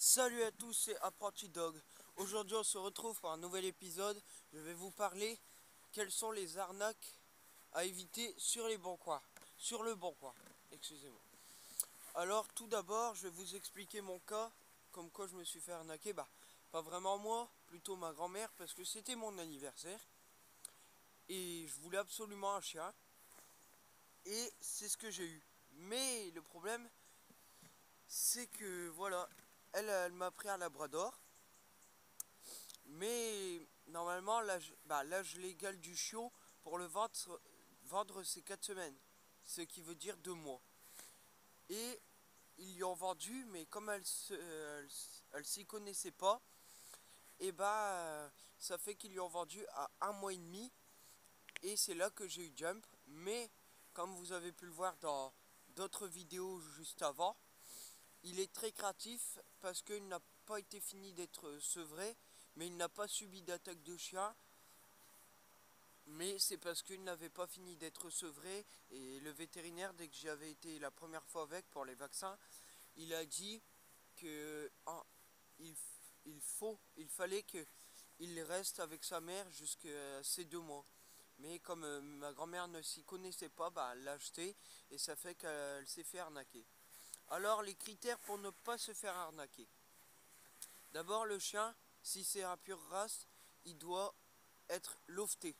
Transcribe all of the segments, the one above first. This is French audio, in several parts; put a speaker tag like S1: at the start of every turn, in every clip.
S1: Salut à tous, c'est Apprenti Dog. Aujourd'hui on se retrouve pour un nouvel épisode. Je vais vous parler quelles sont les arnaques à éviter sur les bons coins. Sur le bon coin, excusez-moi. Alors tout d'abord je vais vous expliquer mon cas. Comme quoi je me suis fait arnaquer. Pas vraiment moi, plutôt ma grand-mère, parce que c'était mon anniversaire. Et je voulais absolument un chien. Et c'est ce que j'ai eu. Mais le problème, c'est que voilà, elle m'a pris un labrador. Mais normalement, l'âge légal du chiot pour le vendre c'est 4 semaines. Ce qui veut dire 2 mois. Et ils lui ont vendu, mais comme elle s'y connaissait pas, et ça fait qu'ils lui ont vendu à 1 mois et demi. Et c'est là que j'ai eu Jump. Mais comme vous avez pu le voir dans d'autres vidéos juste avant, il est très créatif parce qu'il n'a pas été fini d'être sevré, mais il n'a pas subi d'attaque de chien. Mais c'est parce qu'il n'avait pas fini d'être sevré, et le vétérinaire, dès que j'y avais été la première fois avec pour les vaccins, il a dit que il fallait qu'il reste avec sa mère jusqu'à ces 2 mois. Mais comme ma grand-mère ne s'y connaissait pas, elle l'a acheté et ça fait qu'elle s'est fait arnaquer. Alors les critères pour ne pas se faire arnaquer. D'abord le chien, si c'est un pure race, il doit être lofté.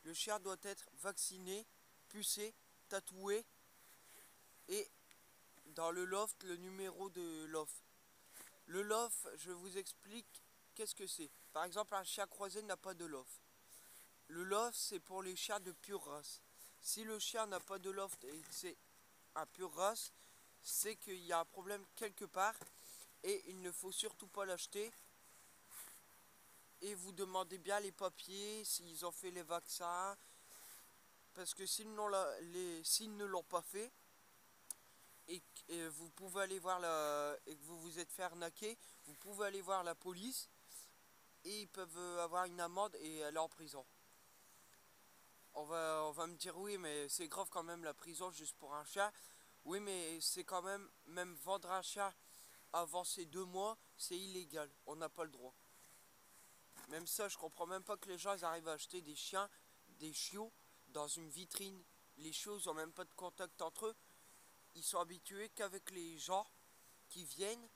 S1: Le chien doit être vacciné, pucé, tatoué et dans le loft, le numéro de loft. Le loft, je vous explique qu'est-ce que c'est. Par exemple, un chien croisé n'a pas de loft. Le loft, c'est pour les chiens de pure race. Si le chien n'a pas de loft et c'est un pure race, c'est qu'il y a un problème quelque part et il ne faut surtout pas l'acheter. Et vous demandez bien les papiers, s'ils ont fait les vaccins, parce que s'ils ne l'ont pas fait, et vous pouvez aller voir et que vous vous êtes fait arnaquer, vous pouvez aller voir la police et ils peuvent avoir une amende et aller en prison. On va me dire oui, mais c'est grave quand même la prison juste pour un chien. Oui, mais c'est quand même vendre un chien avant ces 2 mois, c'est illégal, on n'a pas le droit. Même ça, je comprends même pas que les gens ils arrivent à acheter des chiens, des chiots dans une vitrine. Les chiots ils ont même pas de contact entre eux. Ils sont habitués qu'avec les gens qui viennent,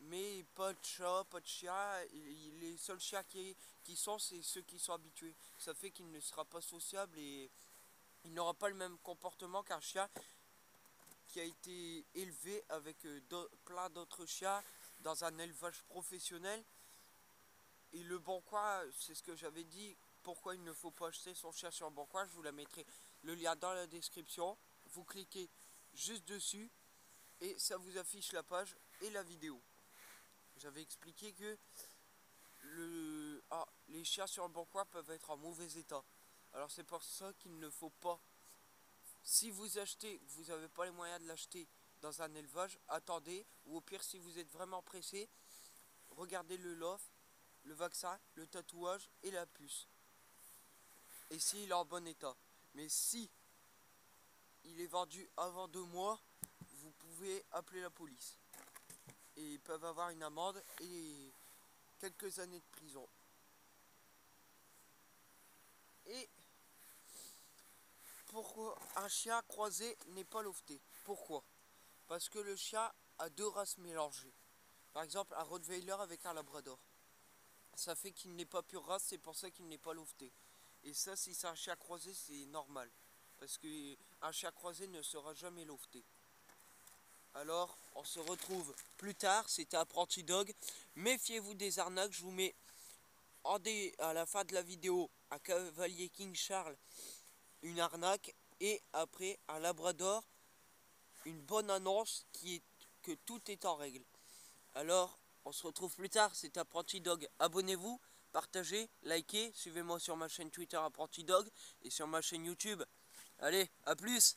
S1: mais pas de chat, pas de chien. Les seuls chiens qui sont, c'est ceux qui sont habitués. Ça fait qu'il ne sera pas sociable et il n'aura pas le même comportement qu'un chien qui a été élevé avec plein d'autres chiens dans un élevage professionnel. Et le bon coin, c'est ce que j'avais dit, pourquoi il ne faut pas acheter son chien sur un bon coin. Je vous la mettrai le lien dans la description. Vous cliquez juste dessus et ça vous affiche la page et la vidéo. J'avais expliqué que les chiens sur un bon coin peuvent être en mauvais état. Alors c'est pour ça qu'il ne faut pas. Si vous achetez, vous n'avez pas les moyens de l'acheter dans un élevage, attendez. Ou au pire, si vous êtes vraiment pressé, regardez le loft, le vaccin, le tatouage et la puce. Et s'il est en bon état. Mais si il est vendu avant 2 mois, vous pouvez appeler la police. Et ils peuvent avoir une amende et quelques années de prison. Et pourquoi un chien croisé n'est pas lofté? Pourquoi? Parce que le chien a 2 races mélangées. Par exemple, un Rottweiler avec un Labrador. Ça fait qu'il n'est pas pure race, c'est pour ça qu'il n'est pas lofté. Et ça, si c'est un chien croisé, c'est normal. Parce qu'un chien croisé ne sera jamais lofté. Alors, on se retrouve plus tard. C'était Apprenti Dog. Méfiez-vous des arnaques. Je vous mets à la fin de la vidéo un Cavalier King Charles, une arnaque. Et après, un Labrador, une bonne annonce que tout est en règle. Alors, on se retrouve plus tard, c'est Apprenti Dog. Abonnez-vous, partagez, likez, suivez-moi sur ma chaîne Twitter Apprenti Dog et sur ma chaîne YouTube. Allez, à plus!